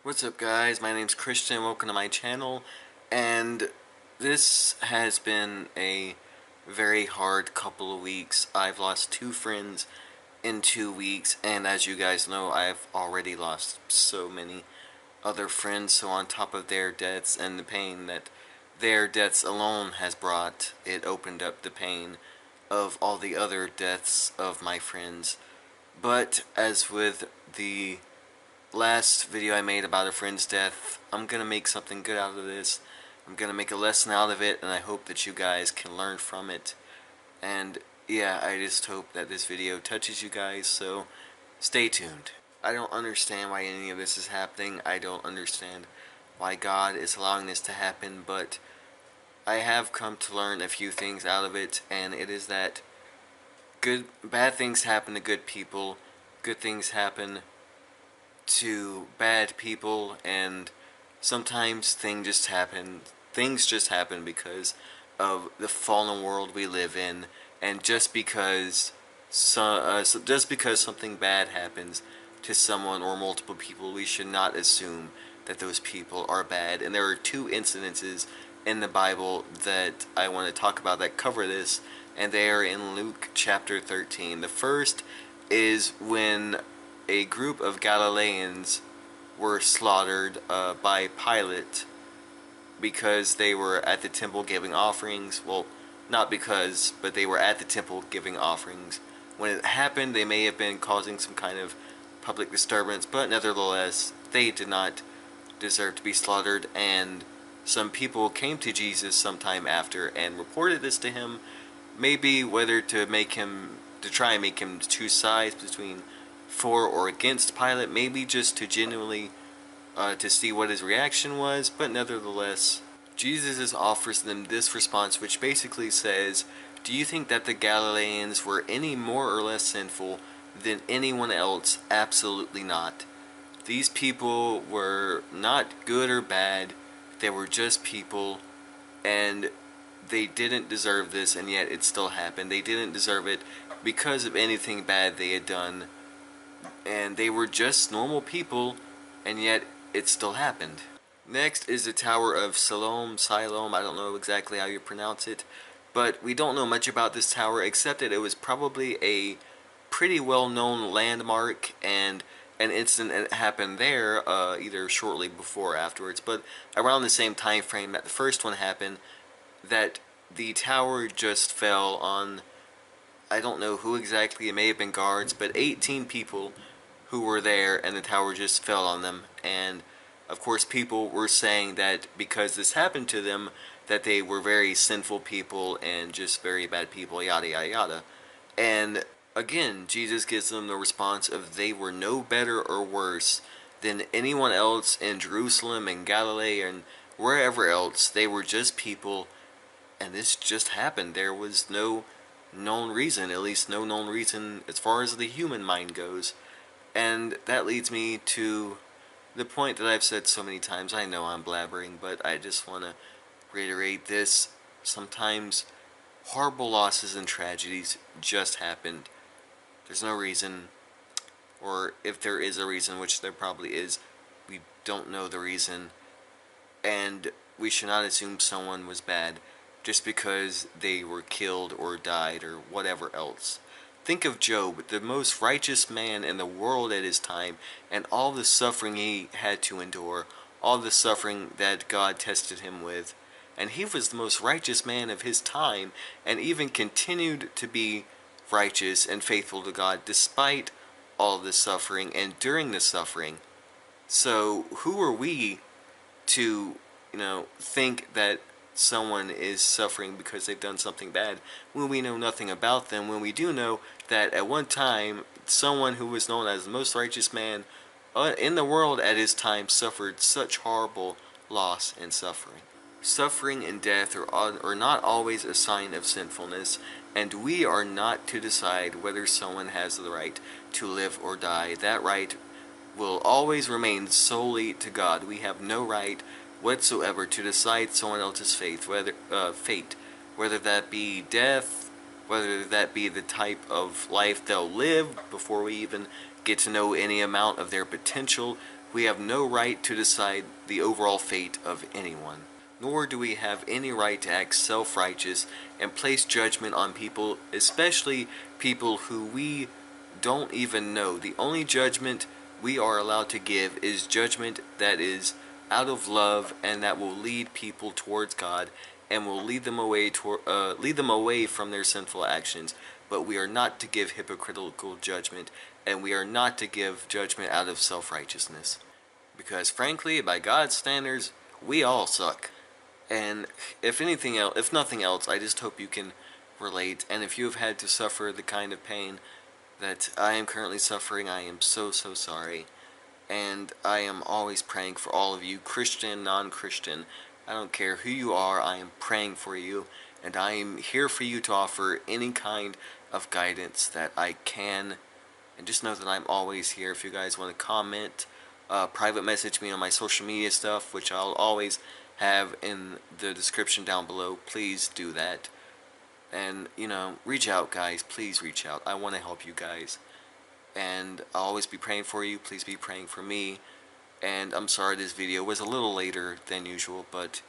What's up, guys? My name's Christian. Welcome to my channel, and this has been a very hard couple of weeks. I've lost 2 friends in 2 weeks, and as you guys know, I've already lost so many other friends. So on top of their deaths and the pain that their deaths alone has brought, it opened up the pain of all the other deaths of my friends. But as with the last video I made about a friend's death, I'm gonna make something good out of this. I'm gonna make a lesson out of it, and I hope that you guys can learn from it. And yeah, I just hope that this video touches you guys, so stay tuned. I don't understand why any of this is happening. I don't understand why God is allowing this to happen, but I have come to learn a few things out of it, and it is that bad things happen to good people, good things happen to bad people, and sometimes things just happen because of the fallen world we live in. And just because something bad happens to someone or multiple people, we should not assume that those people are bad. And there are 2 incidences in the Bible that I want to talk about that cover this, and they are in Luke chapter 13. The first is when a group of Galileans were slaughtered by Pilate because they were at the temple giving offerings. Well, not because, but they were at the temple giving offerings. When it happened, they may have been causing some kind of public disturbance, but nevertheless, they did not deserve to be slaughtered. And some people came to Jesus sometime after and reported this to him, maybe whether to try and make him choose sides between for or against Pilate, maybe just to genuinely to see what his reaction was. But nevertheless, Jesus offers them this response, which basically says, do you think that the Galileans were any more or less sinful than anyone else? Absolutely not. These people were not good or bad. They were just people, and they didn't deserve this, and yet it still happened. They didn't deserve it because of anything bad they had done, and they were just normal people, and yet it still happened. Next is the Tower of Siloam, I don't know exactly how you pronounce it, but we don't know much about this tower except that it was probably a pretty well-known landmark, and an incident happened there either shortly before or afterwards, but around the same time frame that the first one happened, that the tower just fell on, I don't know who exactly, it may have been guards, but 18 people who were there, and the tower just fell on them. And of course people were saying that because this happened to them, that they were very sinful people and just very bad people, yada yada yada. And again, Jesus gives them the response of they were no better or worse than anyone else in Jerusalem and Galilee and wherever else. They were just people, and this just happened. There was no known reason, at least no known reason as far as the human mind goes. And that leads me to the point that I've said so many times. I know I'm blabbering, but I just want to reiterate this. Sometimes horrible losses and tragedies just happened. There's no reason, or if there is a reason, which there probably is, we don't know the reason. And we should not assume someone was bad just because they were killed or died or whatever else. Think of Job, the most righteous man in the world at his time, and all the suffering he had to endure, all the suffering that God tested him with. And he was the most righteous man of his time, and even continued to be righteous and faithful to God despite all the suffering and during the suffering. So who are we to, think that someone is suffering because they've done something bad when we know nothing about them, when we do know that at one time someone who was known as the most righteous man in the world at his time suffered such horrible loss and suffering. Suffering and death are not always a sign of sinfulness, and we are not to decide whether someone has the right to live or die. That right will always remain solely to God. We have no right whatsoever to decide someone else's fate, whether that be death, whether that be the type of life they'll live before we even get to know any amount of their potential, We have no right to decide the overall fate of anyone. Nor do we have any right to act self-righteous and place judgment on people, especially people who we don't even know. The only judgment we are allowed to give is judgment that is out of love and that will lead people towards God and will lead them away from their sinful actions. But we are not to give hypocritical judgment, and we are not to give judgment out of self-righteousness. Because frankly, by God's standards, we all suck. And if nothing else, I just hope you can relate. And if you have had to suffer the kind of pain that I am currently suffering, I am so, so sorry. And I am always praying for all of you, Christian, non-Christian. I don't care who you are, I am praying for you. And I am here for you to offer any kind of guidance that I can. And just know that I'm always here. If you guys want to comment, private message me on my social media stuff, which I'll always have in the description down below. Please do that. And, reach out, guys. Please reach out. I want to help you guys. And I'll always be praying for you. Please be praying for me. And I'm sorry this video was a little later than usual, but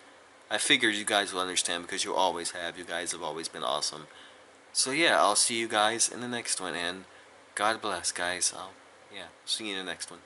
I figured you guys will understand because you always have. You guys have always been awesome. So yeah, I'll see you guys in the next one, and God bless, guys. Yeah, see you in the next one.